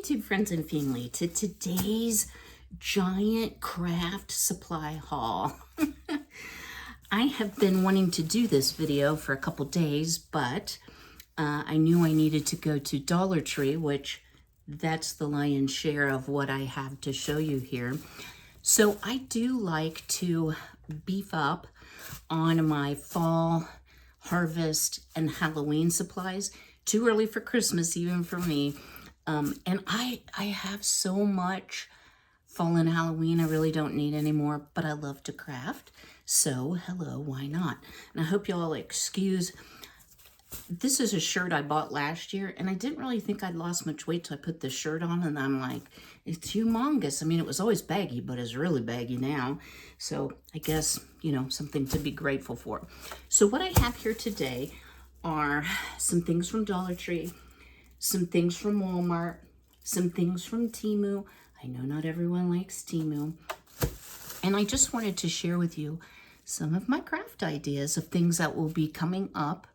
YouTube friends and family, to today's giant craft supply haul. I have been wanting to do this video for a couple days, but I knew I needed to go to Dollar Tree, which that's the lion's share of what I have to show you here. So I do like to beef up on my fall, harvest, and Halloween supplies. Too early for Christmas, even for me. And I have so much fall and Halloween I really don't need anymore, but I love to craft. So, hello, why not? And I hope y'all excuse, this is a shirt I bought last year, and I didn't really think I'd lost much weight till I put this shirt on, and I'm like, it's humongous. I mean, it was always baggy, but it's really baggy now. So, I guess, you know, something to be grateful for. So, what I have here today are some things from Dollar Tree, some things from Walmart, some things from Temu. I know not everyone likes Temu. And I just wanted to share with you some of my craft ideas of things that will be coming up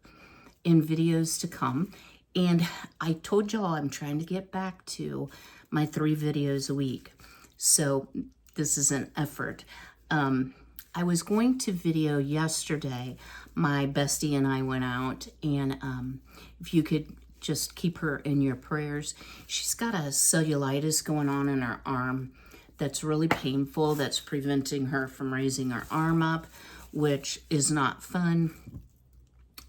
in videos to come. And I told y'all I'm trying to get back to my 3 videos a week. So this is an effort. I was going to video yesterday. My bestie and I went out, and if you could just keep her in your prayers. She's got a cellulitis going on in her arm that's really painful, that's preventing her from raising her arm up, which is not fun.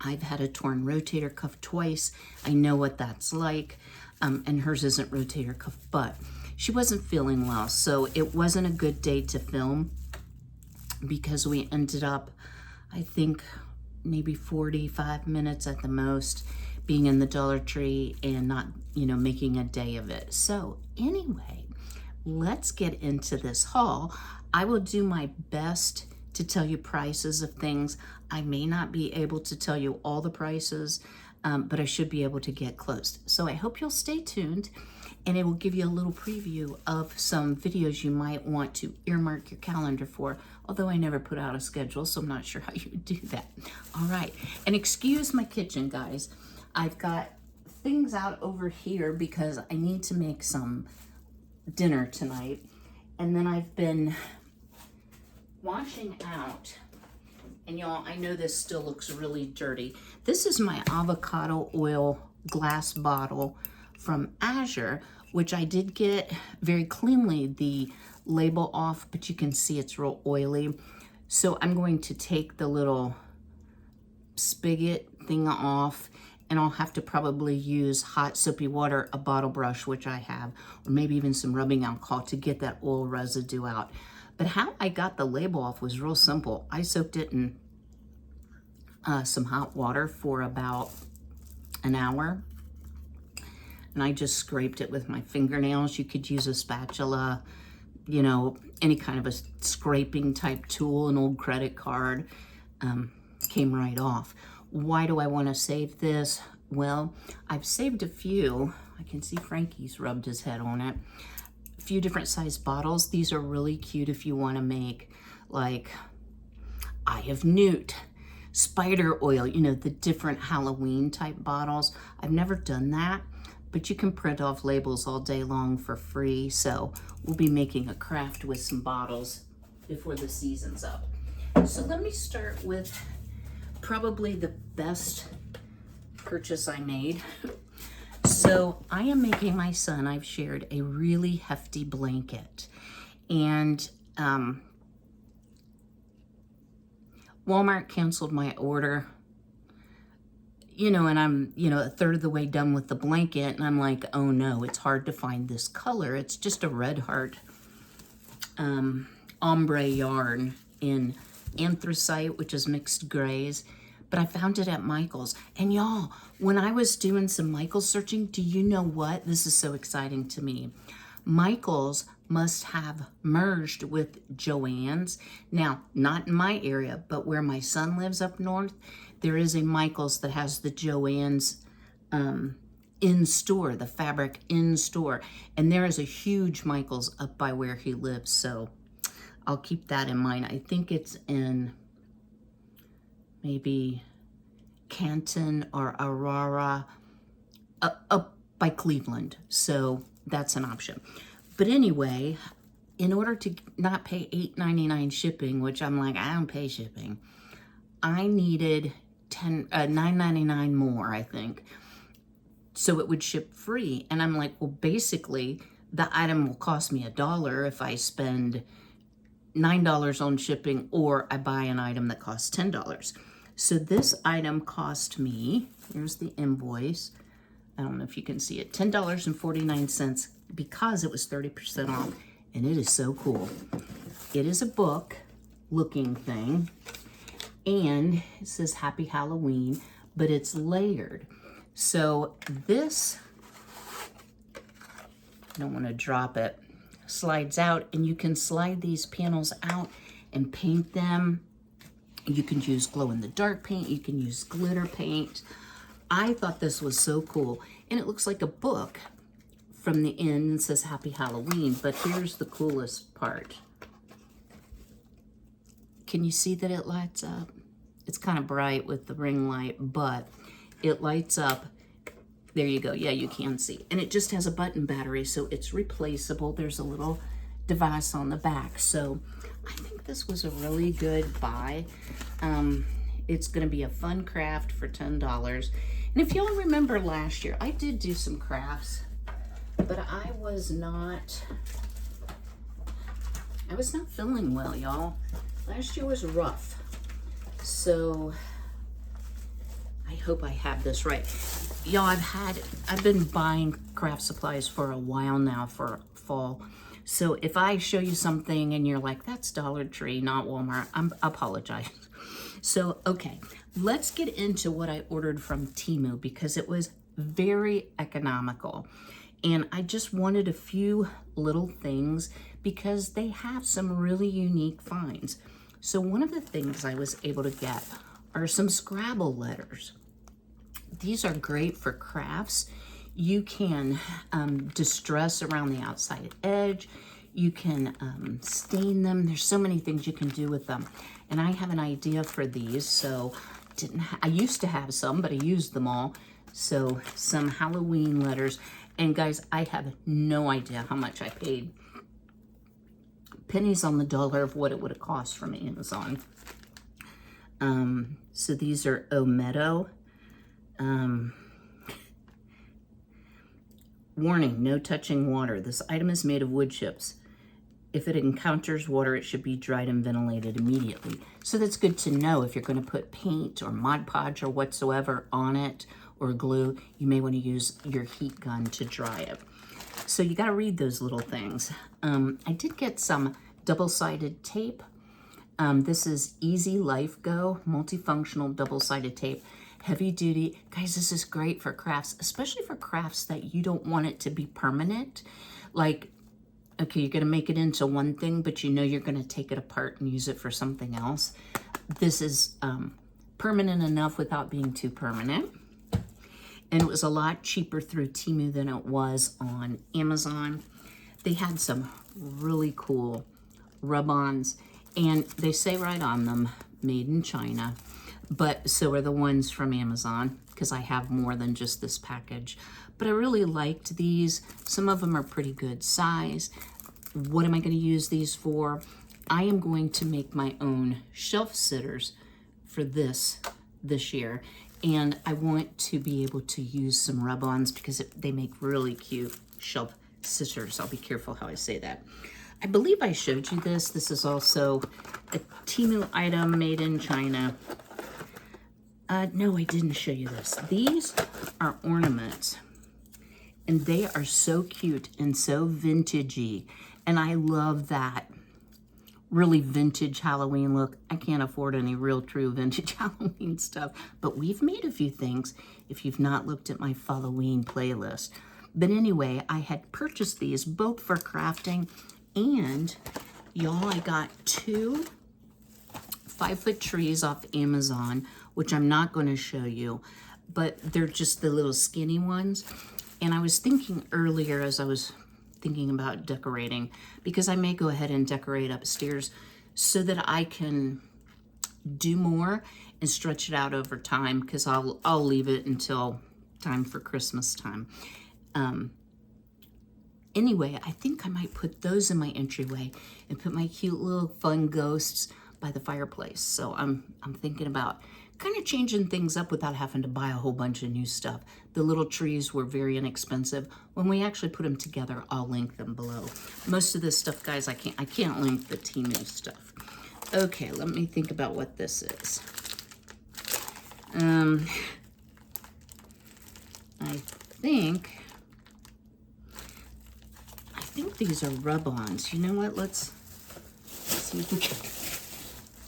I've had a torn rotator cuff twice. I know what that's like, and hers isn't rotator cuff, but she wasn't feeling well, so it wasn't a good day to film because we ended up, I think, maybe 45 minutes at the most being in the Dollar Tree and not, you know, making a day of it. So anyway, let's get into this haul. I will do my best to tell you prices of things. I may not be able to tell you all the prices, but I should be able to get close. So I hope you'll stay tuned, and it will give you a little preview of some videos you might want to earmark your calendar for, although I never put out a schedule, so I'm not sure how you would do that. All right, and excuse my kitchen, guys. I've got things out over here because I need to make some dinner tonight. And then I've been washing out, and y'all, I know this still looks really dirty. This is my avocado oil glass bottle from Azure, which I did get very cleanly the label off, but you can see it's real oily. So I'm going to take the little spigot thing off, and I'll have to probably use hot soapy water, a bottle brush, which I have, or maybe even some rubbing alcohol to get that oil residue out. But how I got the label off was real simple. I soaked it in some hot water for about an hour, and I just scraped it with my fingernails. You could use a spatula, you know, any kind of a scraping type tool, an old credit card, came right off. Why do I want to save this? Well, I've saved a few. I can see Frankie's rubbed his head on it. A few different size bottles. These are really cute if you want to make like Eye of Newt, spider oil, you know, the different Halloween type bottles. I've never done that, but you can print off labels all day long for free. So we'll be making a craft with some bottles before the season's up. So let me start with probably the best purchase I made. So I am making my son, I've shared, a really hefty blanket. And Walmart canceled my order, you know, and I'm, you know, a third of the way done with the blanket, and I'm like, oh no, it's hard to find this color. It's just a red heart ombre yarn in anthracite, which is mixed grays, but I found it at Michael's. And y'all, when I was doing some Michael's searching, do you know what? This is so exciting to me. Michael's must have merged with Joann's. Now, not in my area, but where my son lives up north, there is a Michael's that has the Joann's in store, the fabric in store. And there is a huge Michael's up by where he lives, so I'll keep that in mind. I think it's in maybe Canton or Aurora, by Cleveland. So that's an option. But anyway, in order to not pay $8.99 shipping, which I'm like, I don't pay shipping, I needed $9.99 more, I think. So it would ship free. And I'm like, well, basically, the item will cost me $1 if I spend $9 on shipping, or I buy an item that costs $10. So this item cost me, here's the invoice, I don't know if you can see it, $10.49 because it was 30% off, and it is so cool. It is a book looking thing, and it says Happy Halloween, but it's layered. So this, I don't want to drop it, slides out, and you can slide these panels out and paint them. You can use glow-in-the-dark paint, you can use glitter paint. I thought this was so cool, and it looks like a book from the end and says Happy Halloween, but here's the coolest part. Can you see that it lights up? It's kind of bright with the ring light, but it lights up. There you go. Yeah, you can see. And it just has a button battery, so it's replaceable. There's a little device on the back. So I think this was a really good buy. It's going to be a fun craft for $10. And if y'all remember last year, I did do some crafts, but I was not feeling well, y'all. Last year was rough. So I hope I have this right. Y'all, I've been buying craft supplies for a while now for fall. So if I show you something and you're like, that's Dollar Tree, not Walmart, I apologize. So, okay, let's get into what I ordered from Temu because it was very economical. And I just wanted a few little things because they have some really unique finds. So one of the things I was able to get are some Scrabble letters. These are great for crafts. You can distress around the outside edge. You can stain them. There's so many things you can do with them. And I have an idea for these. So I used to have some, but I used them all. So some Halloween letters. And guys, I have no idea how much I paid. Pennies on the dollar of what it would have cost from Amazon. So these are Meadow. Warning, no touching water. This item is made of wood chips. If it encounters water, it should be dried and ventilated immediately. So that's good to know. If you're going to put paint or Mod Podge or whatsoever on it, or glue, you may want to use your heat gun to dry it. So you got to read those little things. I did get some double-sided tape. This is Easy Life Go multifunctional double-sided tape. Heavy duty. Guys, this is great for crafts, especially for crafts that you don't want it to be permanent. Like, okay, you're going to make it into one thing, but you know you're going to take it apart and use it for something else. This is permanent enough without being too permanent. And it was a lot cheaper through Temu than it was on Amazon. They had some really cool rub-ons, and they say right on them, made in China. But so are the ones from Amazon, because I have more than just this package. But I really liked these. Some of them are pretty good size. What am I going to use these for? I am going to make my own shelf sitters for this year. And I want to be able to use some rub-ons because they make really cute shelf sitters. I'll be careful how I say that. I believe I showed you this. This is also a Temu item made in China. No, I didn't show you this. These are ornaments, and they are so cute and so vintagey, and I love that really vintage Halloween look. I can't afford any real true vintage Halloween stuff, but we've made a few things if you've not looked at my Halloween playlist. But anyway, I had purchased these both for crafting, and y'all, I got 2 5-foot trees off Amazon, which I'm not going to show you, but they're just the little skinny ones. And I was thinking earlier as I was thinking about decorating, because I may go ahead and decorate upstairs so that I can do more and stretch it out over time, because I'll leave it until time for Christmas time. Anyway, I think I might put those in my entryway and put my cute little fun ghosts by the fireplace. So I'm thinking about kind of changing things up without having to buy a whole bunch of new stuff. The little trees were very inexpensive. When we actually put them together, I'll link them below. Most of this stuff, guys, I can't link the Temu stuff. Okay, let me think about what this is. I think these are rub-ons. You know what? Let's see if we can.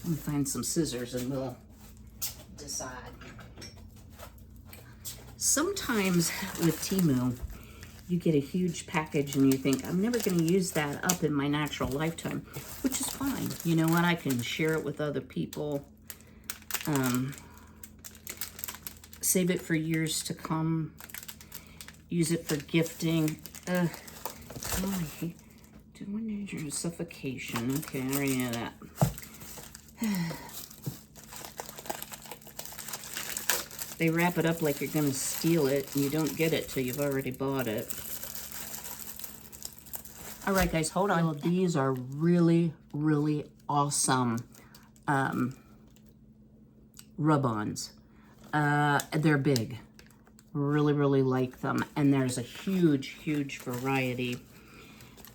Let me find some scissors and we'll decide. Sometimes with Temu, you get a huge package and you think, I'm never going to use that up in my natural lifetime, which is fine. You know what? I can share it with other people. Save it for years to come. Use it for gifting. Oh, I hate doing suffocation. Okay, I already know that. They wrap it up like you're going to steal it, and you don't get it till you've already bought it. All right, guys, hold on. These are really, really awesome rub-ons. They're big. Really, really like them. And there's a huge, huge variety.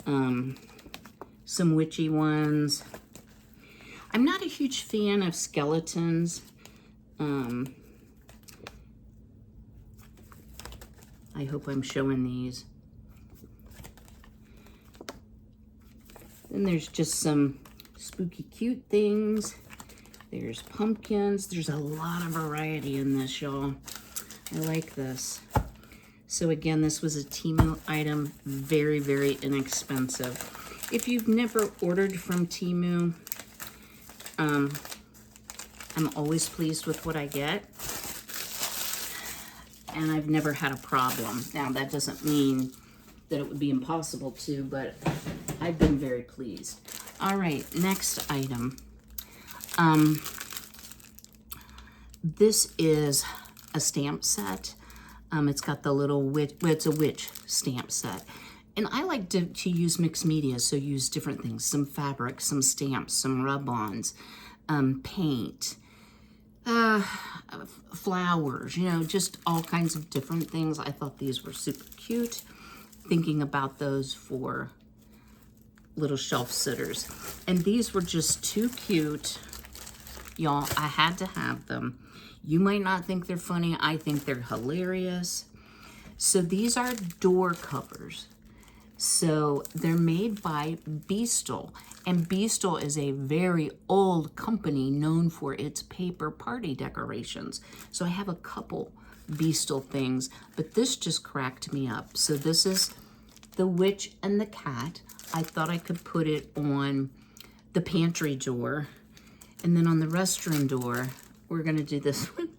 Some witchy ones. I'm not a huge fan of skeletons. I hope I'm showing these. Then there's just some spooky cute things. There's pumpkins. There's a lot of variety in this, y'all. I like this. So again, this was a Temu item. Very, very inexpensive. If you've never ordered from Temu, I'm always pleased with what I get. And I've never had a problem. Now, that doesn't mean that it would be impossible to, but I've been very pleased. All right, next item. This is a stamp set. It's got the little witch, well, it's a witch stamp set. And I like to use mixed media, so use different things. Some fabric, some stamps, some rub-ons, paint, flowers, you know, just all kinds of different things. I thought these were super cute. Thinking about those for little shelf sitters. And these were just too cute. Y'all, I had to have them. You might not think they're funny. I think they're hilarious. So these are door covers. So they're made by Beastle. And Beastle is a very old company known for its paper party decorations. So I have a couple Beastle things, but this just cracked me up. So this is the witch and the cat. I thought I could put it on the pantry door. And then on the restroom door, we're gonna do this one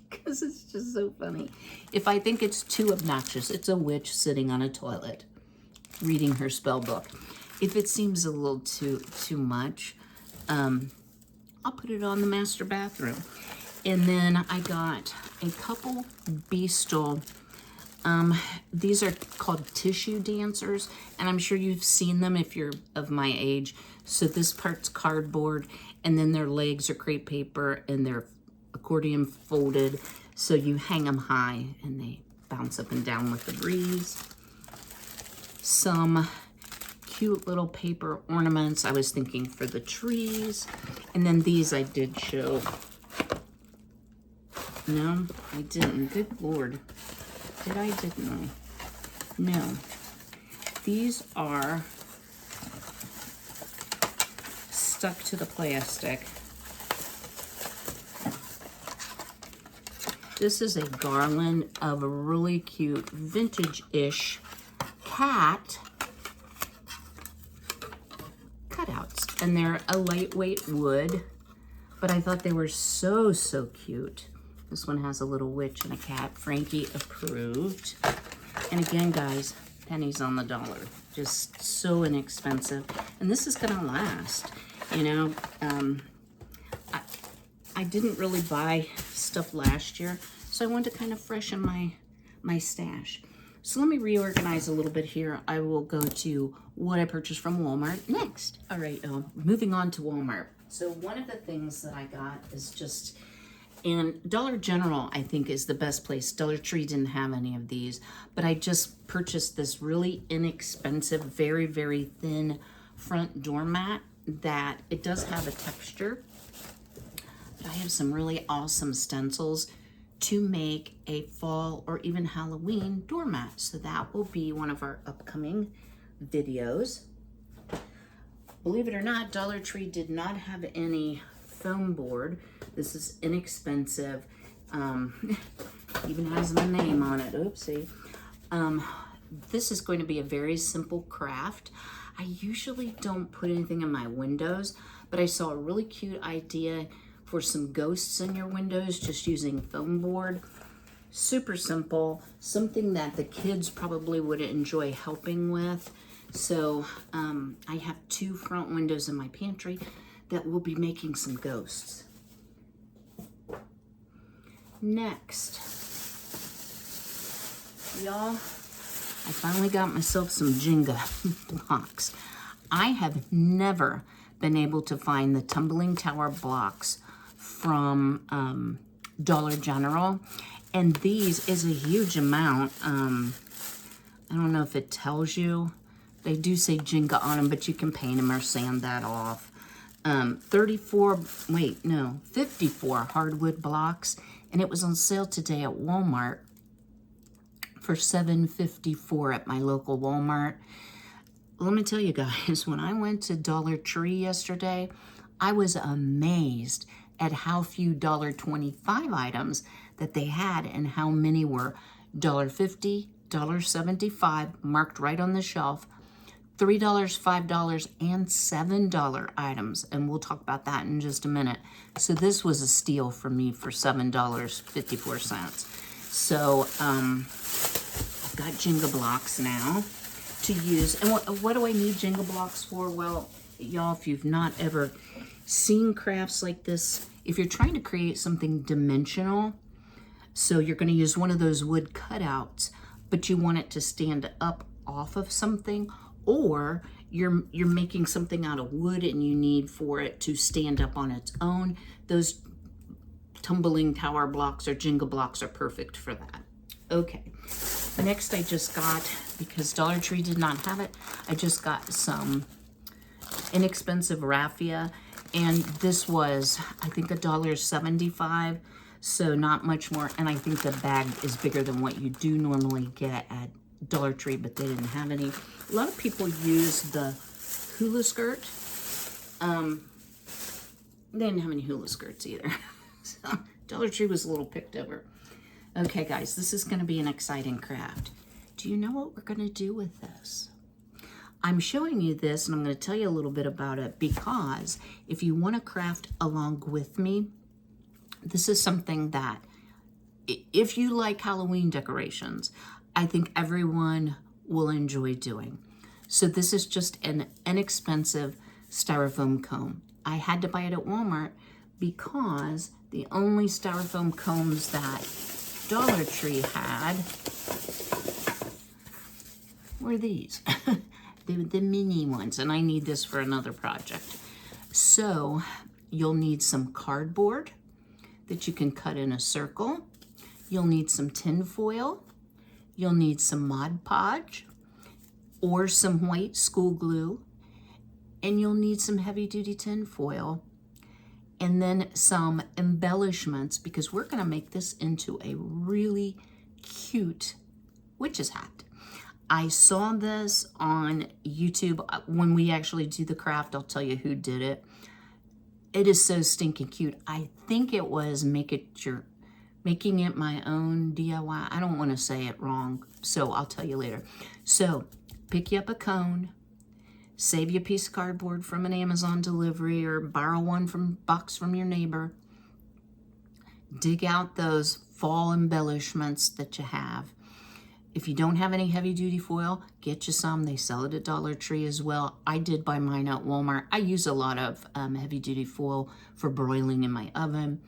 because it's just so funny. If I think it's too obnoxious, it's a witch sitting on a toilet reading her spell book. If it seems a little too much, I'll put it on the master bathroom. And then I got a couple Beastle. These are called tissue dancers, and I'm sure you've seen them if you're of my age. So this part's cardboard, and then their legs are crepe paper, and they're accordion folded, so you hang them high, and they bounce up and down with the breeze. Some cute little paper ornaments. I was thinking for the trees. And then these I did show. No, I didn't. Good Lord. Did I? Didn't I? No. These are stuck to the plastic. This is a garland of a really cute vintage-ish cat cutouts, and they're a lightweight wood, but I thought they were so cute. This one has a little witch and a cat. Frankie approved. And again, guys, pennies on the dollar. Just so inexpensive. And this is gonna last, you know. I didn't really buy stuff last year, so I wanted to kind of freshen my stash. So let me reorganize a little bit here. I will go to what I purchased from Walmart next. All right, moving on to Walmart. So one of the things that I got is just, and Dollar General I think is the best place. Dollar Tree didn't have any of these, but I just purchased this really inexpensive, very, very thin front doormat that it does have a texture. But I have some really awesome stencils to make a fall or even Halloween doormat. So that will be one of our upcoming videos. Believe it or not, Dollar Tree did not have any foam board. This is inexpensive. Even has my name on it. Oopsie. This is going to be a very simple craft. I usually don't put anything in my windows, but I saw a really cute idea for some ghosts in your windows just using foam board. Super simple, something that the kids probably would enjoy helping with. So I have 2 front windows in my pantry that will be making some ghosts. Next, y'all, I finally got myself some Jenga blocks. I have never been able to find the tumbling tower blocks from Dollar General, and these is a huge amount. I don't know if it tells you. They do say Jenga on them, but you can paint them or sand that off. 54 hardwood blocks, and it was on sale today at Walmart for $7.54 at my local Walmart. Let me tell you guys, when I went to Dollar Tree yesterday, I was amazed at how few $1.25 items that they had and how many were $1.50, $1.75 marked right on the shelf, $3, $5, and $7 items, and we'll talk about that in just a minute. So this was a steal for me for $7.54. So I've got Jenga blocks now to use. And what do I need Jenga blocks for? Well, y'all, if you've not ever seen crafts like this, if you're trying to create something dimensional, so you're going to use one of those wood cutouts, but you want it to stand up off of something, or you're making something out of wood and you need for it to stand up on its own, those tumbling tower blocks or Jenga blocks are perfect for that. Okay, next I just got, because Dollar Tree did not have it, I just got some inexpensive raffia, and this was, I think, $1.75, so not much more, and I think the bag is bigger than what you do normally get at Dollar Tree, but they didn't have any. A lot of people use the hula skirt. They didn't have any hula skirts either. So Dollar Tree was a little picked over. Okay, guys, this is going to be an exciting craft. Do you know what we're going to do with this? I'm showing you this, and I'm going to tell you a little bit about it, because if you want to craft along with me, this is something that, if you like Halloween decorations, I think everyone will enjoy doing. So this is just an inexpensive styrofoam comb. I had to buy it at Walmart because the only styrofoam combs that Dollar Tree had were these. the mini ones, and I need this for another project. So you'll need some cardboard that you can cut in a circle. You'll need some tin foil. You'll need some Mod Podge or some white school glue, and you'll need some heavy duty tin foil, and then some embellishments, because we're gonna make this into a really cute witch's hat. I saw this on YouTube. When we actually do the craft, I'll tell you who did it. It is so stinking cute. I think it was Making It My Own DIY. I don't want to say it wrong, so I'll tell you later. So pick you up a cone, save you a piece of cardboard from an Amazon delivery, or borrow one from box from your neighbor. Dig out those fall embellishments that you have. If you don't have any heavy duty foil, get you some. They sell it at Dollar Tree as well. I did buy mine at Walmart. I use a lot of heavy duty foil for broiling in my oven.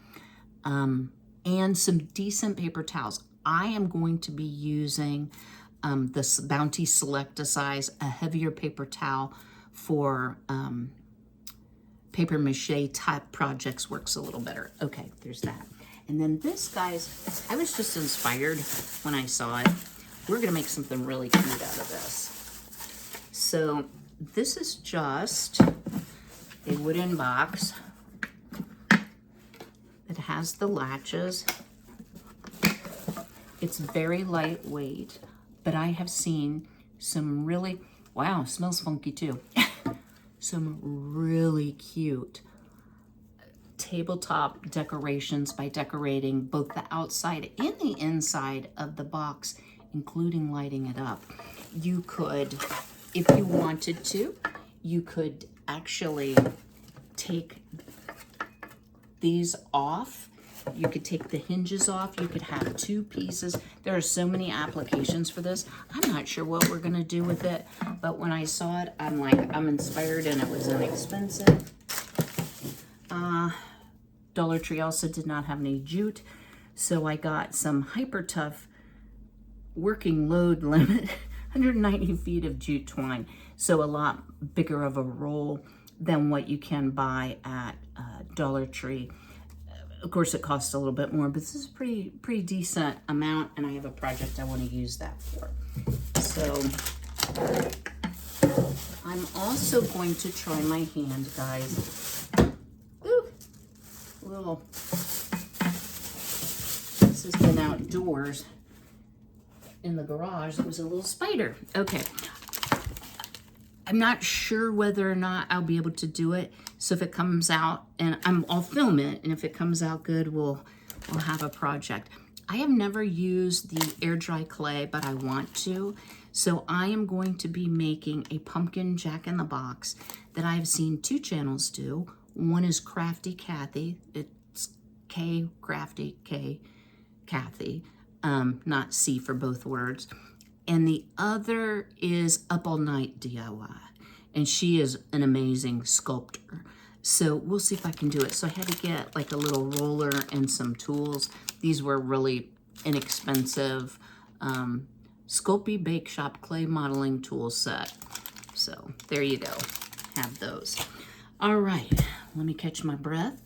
And some decent paper towels. I am going to be using this Bounty Select-A-Size, a heavier paper towel for paper mache type projects works a little better. Okay, there's that. And then this, guys, I was just inspired when I saw it. We're gonna make something really cute out of this. So this is just a wooden box that has the latches. It's very lightweight, but I have seen some really, wow, smells funky too. Some really cute tabletop decorations by decorating both the outside and the inside of the box, including lighting it up. You could, if you wanted to, you could actually take these off. You could take the hinges off. You could have two pieces. There are so many applications for this. I'm not sure what we're gonna do with it, but when I saw it, I'm like, I'm inspired, and it was inexpensive. Dollar Tree also did not have any jute, so I got some Hyper Tough working load limit, 190 feet of jute twine. So a lot bigger of a roll than what you can buy at Dollar Tree. Of course, it costs a little bit more, but this is a pretty decent amount, and I have a project I want to use that for. So I'm also going to try my hand, guys. Ooh, little. This has been outdoors in the garage. There was a little spider. Okay. I'm not sure whether or not I'll be able to do it. So if it comes out, and I'll film it, and if it comes out good, we'll have a project. I have never used the air dry clay, but I want to. So I am going to be making a pumpkin jack-in-the-box that I've seen two channels do. One is Crafty Kathy. It's K Crafty K Kathy, not C for both words. And the other is Up All Night DIY. And she is an amazing sculptor. So we'll see if I can do it. So I had to get like a little roller and some tools. These were really inexpensive Sculpey Bake Shop clay modeling tool set. So there you go. Have those. All right, let me catch my breath.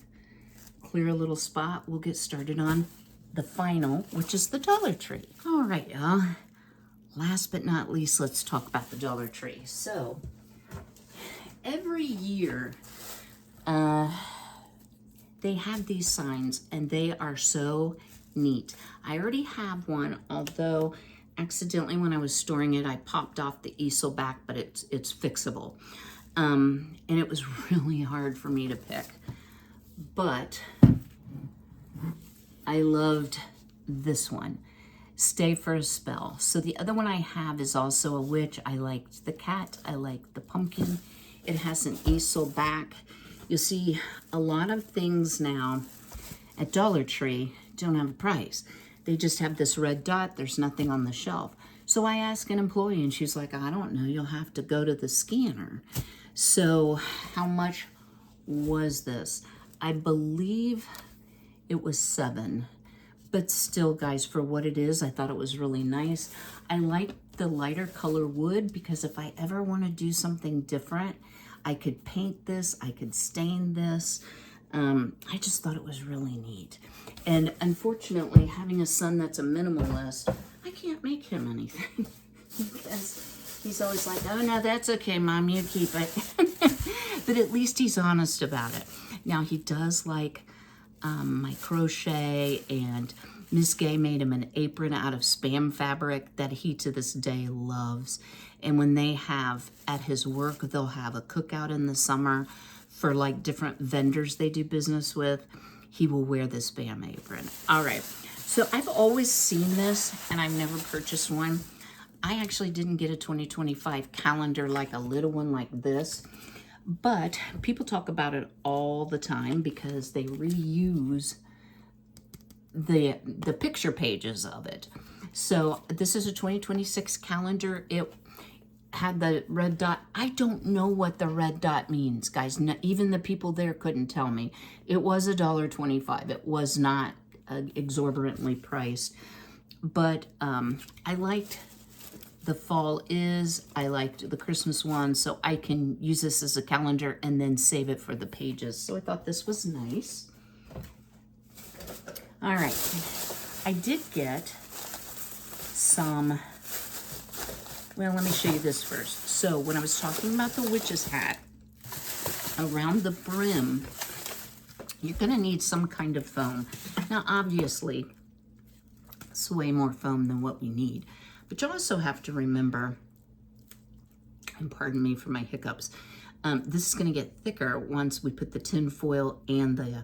Clear a little spot. We'll get started on the final, which is the Dollar Tree. All right, y'all. Last but not least, let's talk about the Dollar Tree. So every year, they have these signs, and they are so neat. I already have one, although accidentally when I was storing it, I popped off the easel back, but it's fixable. And it was really hard for me to pick. But I loved this one. Stay for a Spell. So the other one I have is also a witch. I liked the cat. I liked the pumpkin. It has an easel back. You'll see a lot of things now at Dollar Tree don't have a price. They just have this red dot. There's nothing on the shelf. So I asked an employee, and she's like, I don't know. You'll have to go to the scanner. So how much was this? I believe it was $7. But still, guys, for what it is, I thought it was really nice. I like the lighter color wood because if I ever want to do something different, I could paint this, I could stain this. I just thought it was really neat. And unfortunately, having a son that's a minimalist, I can't make him anything because he's always like, oh, no, that's okay, Mom, you keep it. But at least he's honest about it. Now, he does like my crochet, and Miss Gay made him an apron out of Spam fabric that he to this day loves. And when they have at his work, they'll have a cookout in the summer for like different vendors they do business with. He will wear this Spam apron. All right, so I've always seen this, and I've never purchased one. I actually didn't get a 2025 calendar, like a little one like this. But people talk about it all the time because they reuse the picture pages of it. So this is a 2026 calendar. It had the red dot. I don't know what the red dot means, guys. Even the people there couldn't tell me. It was $1.25. It was not exorbitantly priced. But I liked the fall is. I liked the Christmas one, so I can use this as a calendar and then save it for the pages. So I thought this was nice. All right, I did get some, well, let me show you this first. So when I was talking about the witch's hat, around the brim, you're gonna need some kind of foam. Now, obviously, it's way more foam than what we need. But you also have to remember, and pardon me for my hiccups, this is going to get thicker once we put the tin foil and the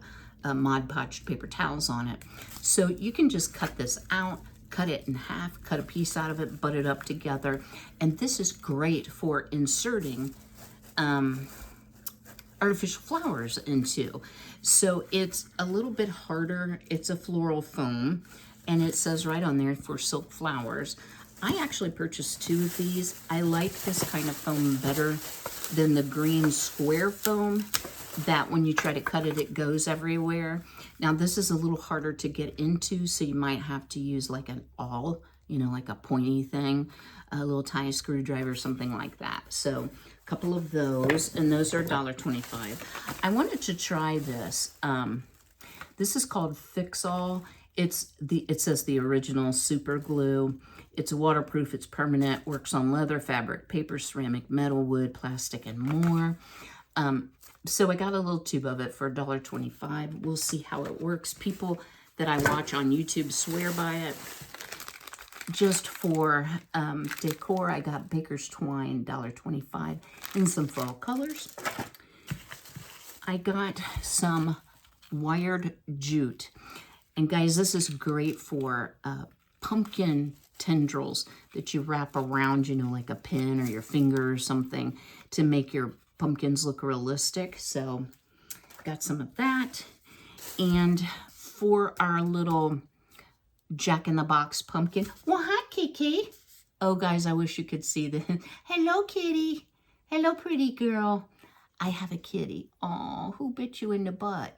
Mod Podge paper towels on it. So you can just cut this out, cut it in half, cut a piece out of it, butt it up together. And this is great for inserting artificial flowers into. So it's a little bit harder. It's a floral foam, and it says right on there for silk flowers. I actually purchased 2 of these. I like this kind of foam better than the green square foam that when you try to cut it, it goes everywhere. Now this is a little harder to get into, so you might have to use like an awl, you know, like a pointy thing, a little tiny screwdriver, something like that. So a couple of those, and those are $1.25. I wanted to try this. This is called Fix All. It says the original super glue. It's waterproof, it's permanent, works on leather, fabric, paper, ceramic, metal, wood, plastic, and more. So I got a little tube of it for $1.25. We'll see how it works. People that I watch on YouTube swear by it. Just for decor, I got Baker's Twine, $1.25, in some fall colors. I got some wired jute. And guys, this is great for pumpkin tendrils that you wrap around, you know, like a pin or your finger or something to make your pumpkins look realistic. So got some of that. And for our little Jack-in-the-Box pumpkin. Well, hi, Kiki. Oh, guys, I wish you could see the... Hello, kitty. Hello, pretty girl. I have a kitty. Oh, who bit you in the butt?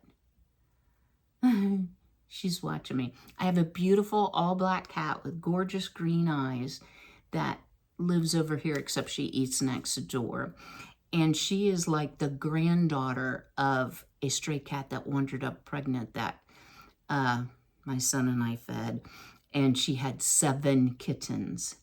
She's watching me. I have a beautiful all-black cat with gorgeous green eyes that lives over here, except she eats next door. And she is like the granddaughter of a stray cat that wandered up pregnant that my son and I fed. And she had 7 kittens.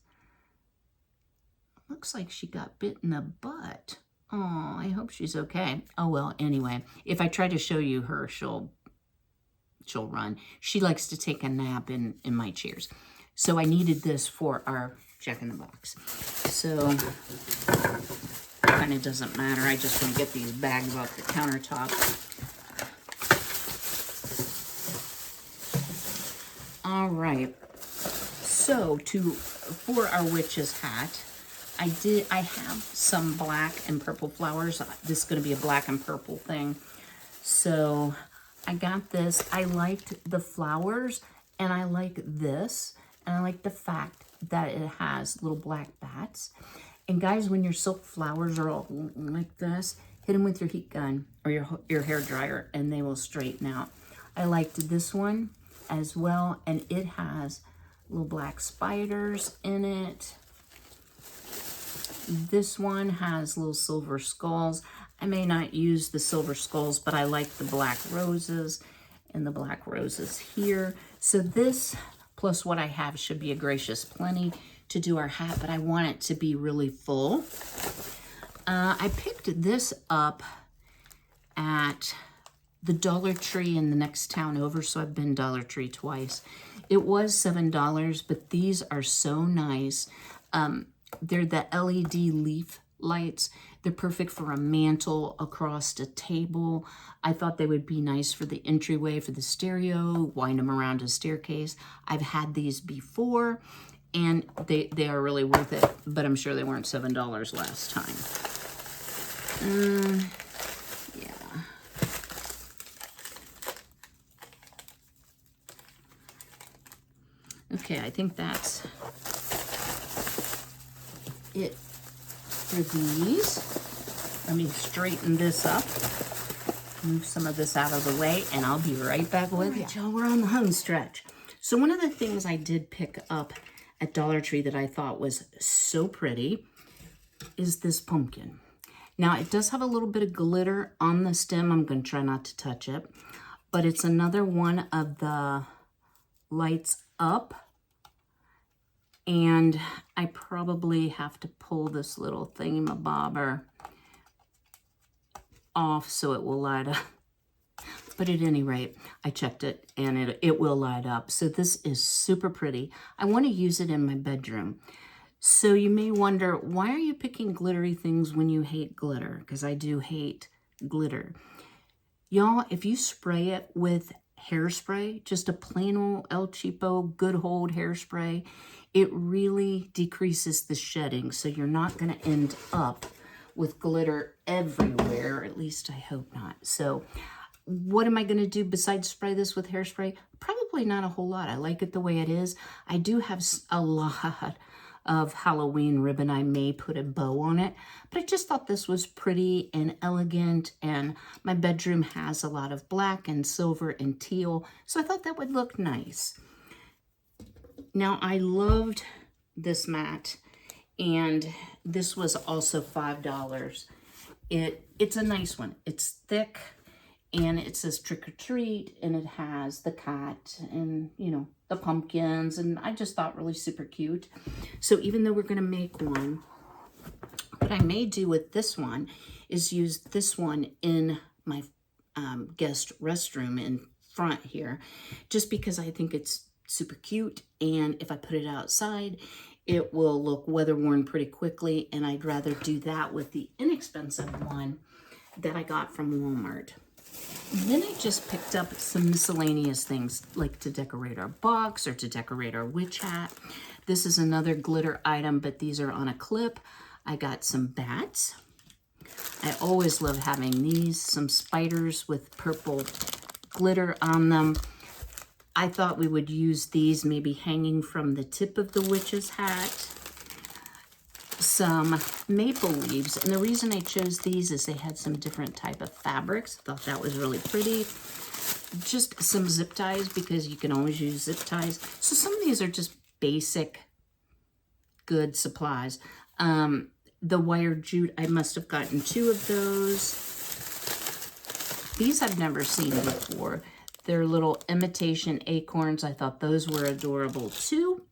Looks like she got bit in the butt. Oh, I hope she's okay. Oh, well, anyway, if I try to show you her, she'll run. She likes to take a nap in my chairs. So I needed this for our Jack-in-the-Box. So kind of doesn't matter. I just want to get these bags off the countertop. All right. So for our witch's hat, I have some black and purple flowers. This is going to be a black and purple thing. So I got this. I liked the flowers, and I like this, and I like the fact that it has little black bats. And guys, when your silk flowers are all like this, hit them with your heat gun or your hair dryer, and they will straighten out. I liked this one as well, and it has little black spiders in it. This one has little silver skulls. I may not use the silver skulls, but I like the black roses and the black roses here. So this, plus what I have, should be a gracious plenty to do our hat, but I want it to be really full. I picked this up at the Dollar Tree in the next town over, so I've been Dollar Tree twice. It was $7, but these are so nice. They're the LED leaf lights. They're perfect for a mantle across a table. I thought they would be nice for the entryway for the stereo, wind them around a staircase. I've had these before, and they are really worth it, but I'm sure they weren't $7 last time. Yeah. Okay, I think that's it for these. Let me straighten this up, move some of this out of the way, and I'll be right back with you. All right, y'all, we're on the home stretch. So one of the things I did pick up at Dollar Tree that I thought was so pretty is this pumpkin. Now, it does have a little bit of glitter on the stem. I'm going to try not to touch it. But it's another one of the lights up. And I probably have to pull this little thingamabobber off so it will light up. But at any rate, I checked it and it will light up. So this is super pretty. I want to use it in my bedroom. So you may wonder, why are you picking glittery things when you hate glitter? Because I do hate glitter. Y'all, if you spray it with hairspray, just a plain old El Cheapo good old hairspray, it really decreases the shedding. So you're not going to end up with glitter everywhere. At least I hope not. So what am I going to do besides spray this with hairspray? Probably not a whole lot. I like it the way it is. I do have a lot of Halloween ribbon. I may put a bow on it, but I just thought this was pretty and elegant, and my bedroom has a lot of black and silver and teal, so I thought that would look nice. Now, I loved this mat, and this was also $5. It's a nice one. It's thick, and it says trick or treat, and it has the cat and, you know, the pumpkins, and I just thought really super cute. So even though we're going to make one, what I may do with this one is use this one in my guest restroom in front here, just because I think it's super cute, and if I put it outside, it will look weather worn pretty quickly, and I'd rather do that with the inexpensive one that I got from Walmart. Then I just picked up some miscellaneous things, like to decorate our box or to decorate our witch hat. This is another glitter item, but these are on a clip. I got some bats. I always love having these, some spiders with purple glitter on them. I thought we would use these maybe hanging from the tip of the witch's hat. Some maple leaves, and the reason I chose these is they had some different type of fabrics. I thought that was really pretty. Just some zip ties, because you can always use zip ties. So some of these are just basic good supplies. The wired jute, I must have gotten 2 of those. These I've never seen before. They're little imitation acorns. I thought those were adorable too.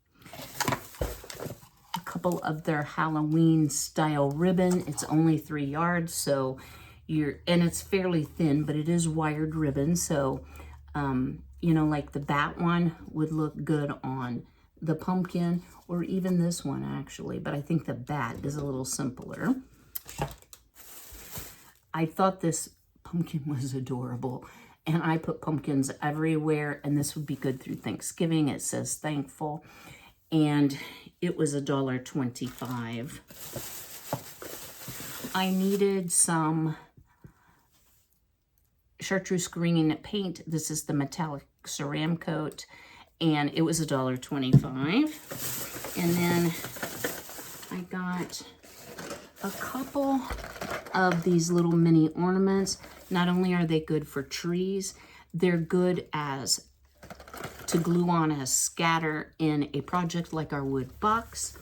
Couple of their Halloween style ribbon. It's only 3 yards, so and it's fairly thin, but it is wired ribbon, so you know, like the bat one would look good on the pumpkin, or even this one actually, but I think the bat is a little simpler. I thought this pumpkin was adorable, and I put pumpkins everywhere, and this would be good through Thanksgiving. It says thankful, and it was $1.25. I needed some chartreuse green paint. This is the metallic ceram coat, and it was $1.25. And then I got a couple of these little mini ornaments. Not only are they good for trees, they're good as to glue on as scatter in a project like our wood box.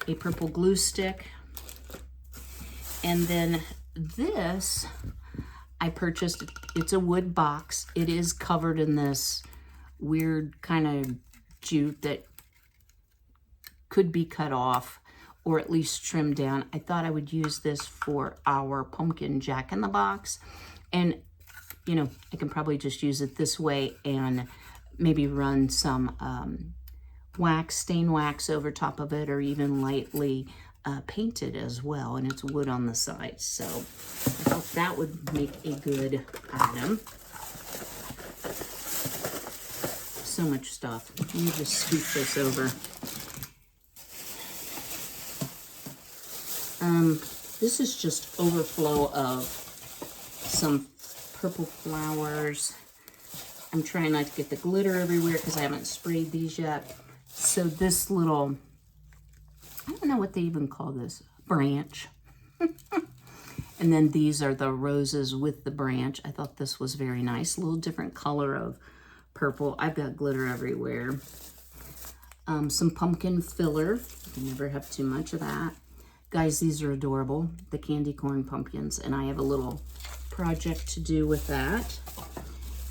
A purple glue stick. And then this I purchased. It's a wood box. It is covered in this weird kind of jute that could be cut off or at least trimmed down. I thought I would use this for our pumpkin jack-in-the-box. And you know, I can probably just use it this way and maybe run some stain wax over top of it, or even lightly paint it as well. And it's wood on the sides, so I thought that would make a good item. So much stuff. Let me just scoop this over. This is just overflow of some purple flowers. I'm trying not to get the glitter everywhere because I haven't sprayed these yet. So this little, I don't know what they even call this, branch. And then these are the roses with the branch. I thought this was very nice. A little different color of purple. I've got glitter everywhere. Some pumpkin filler. You can never have too much of that. Guys, these are adorable, the candy corn pumpkins, and I have a little project to do with that.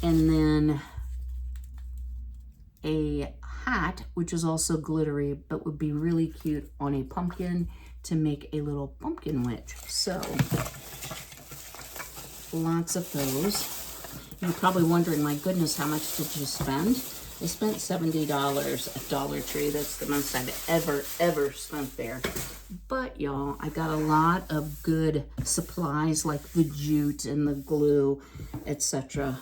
And then a hat, which is also glittery, but would be really cute on a pumpkin to make a little pumpkin witch. So, lots of those. You're probably wondering, my goodness, how much did you spend? I spent $70 at Dollar Tree. That's the most I've ever spent there. But y'all, I got a lot of good supplies like the jute and the glue, etc.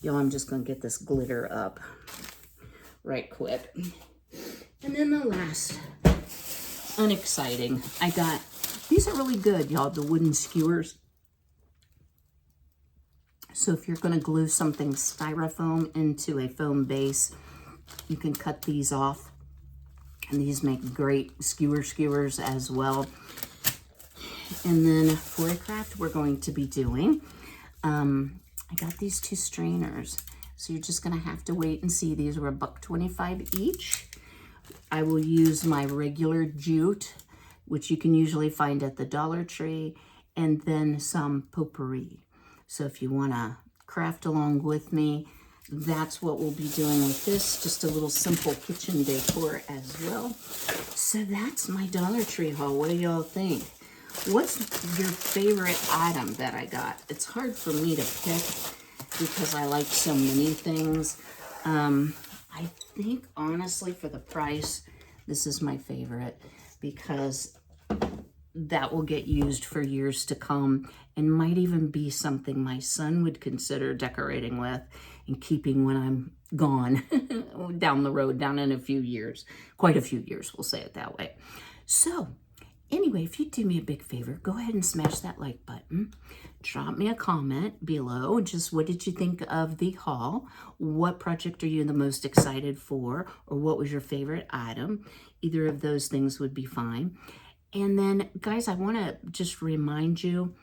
Y'all, I'm just gonna get this glitter up right quick. And then the last, unexciting, I got, these are really good, y'all, the wooden skewers. So if you're going to glue something styrofoam into a foam base, you can cut these off. And these make great skewers as well. And then for a craft we're going to be doing, I got these 2 strainers. So you're just going to have to wait and see. These were $1.25 each. I will use my regular jute, which you can usually find at the Dollar Tree, and then some potpourri. So if you want to craft along with me, that's what we'll be doing with this. Just a little simple kitchen decor as well. So that's my Dollar Tree haul. What do y'all think? What's your favorite item that I got? It's hard for me to pick because I like so many things. I think, honestly, for the price, this is my favorite because that will get used for years to come and might even be something my son would consider decorating with and keeping when I'm gone down the road, down in a few years, quite a few years, we'll say it that way. So anyway, if you do me a big favor, go ahead and smash that like button. Drop me a comment below. Just what did you think of the haul? What project are you the most excited for? Or what was your favorite item? Either of those things would be fine. And then, guys, I want to just remind you,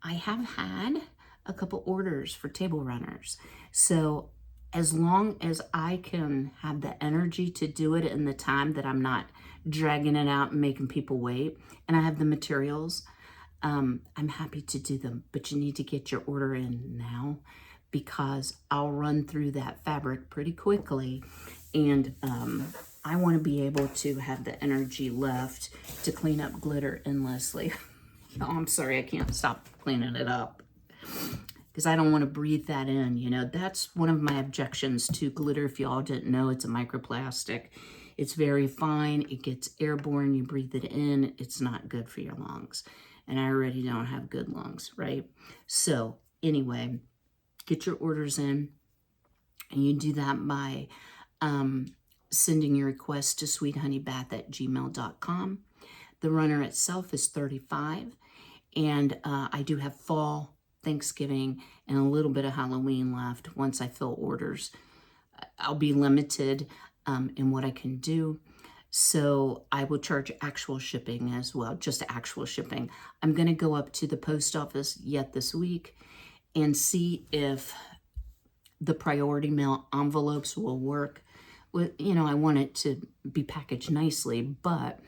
I have had a couple orders for table runners. So as long as I can have the energy to do it in the time that I'm not dragging it out and making people wait, and I have the materials, I'm happy to do them. But you need to get your order in now because I'll run through that fabric pretty quickly. And I want to be able to have the energy left to clean up glitter endlessly. Oh, I'm sorry, I can't stop cleaning it up because I don't want to breathe that in. You know, that's one of my objections to glitter. If you all didn't know, it's a microplastic. It's very fine. It gets airborne. You breathe it in. It's not good for your lungs. And I already don't have good lungs, right? So anyway, get your orders in. And you do that by sending your request to sweethoneybath@gmail.com. The runner itself is $35. And I do have fall, Thanksgiving, and a little bit of Halloween left. Once I fill orders, I'll be limited in what I can do. So I will charge actual shipping as well, just actual shipping. I'm going to go up to the post office yet this week and see if the priority mail envelopes will work. You know, I want it to be packaged nicely, but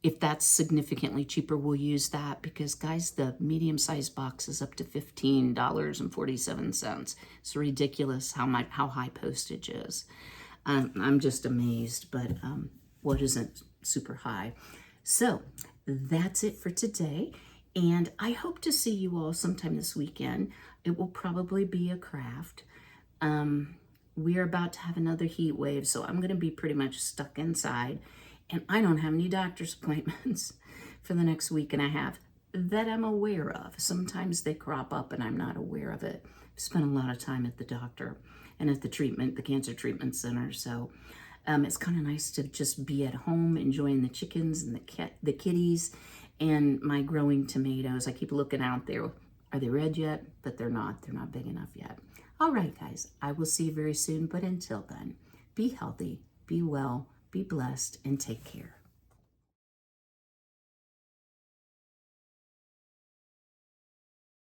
if that's significantly cheaper, we'll use that because, guys, the medium-sized box is up to $15.47. It's ridiculous how high postage is. I'm just amazed, but what isn't super high? So that's it for today, and I hope to see you all sometime this weekend. It will probably be a craft. We're about to have another heat wave, so I'm going to be pretty much stuck inside. And I don't have any doctor's appointments for the next week and a half that I'm aware of. Sometimes they crop up and I'm not aware of it. I've spent a lot of time at the doctor and at the cancer treatment center. So it's kind of nice to just be at home enjoying the chickens and the kitties and my growing tomatoes. I keep looking out there. Are they red yet? But they're not. They're not big enough yet. All right, guys. I will see you very soon. But until then, be healthy, be well, be blessed, and take care.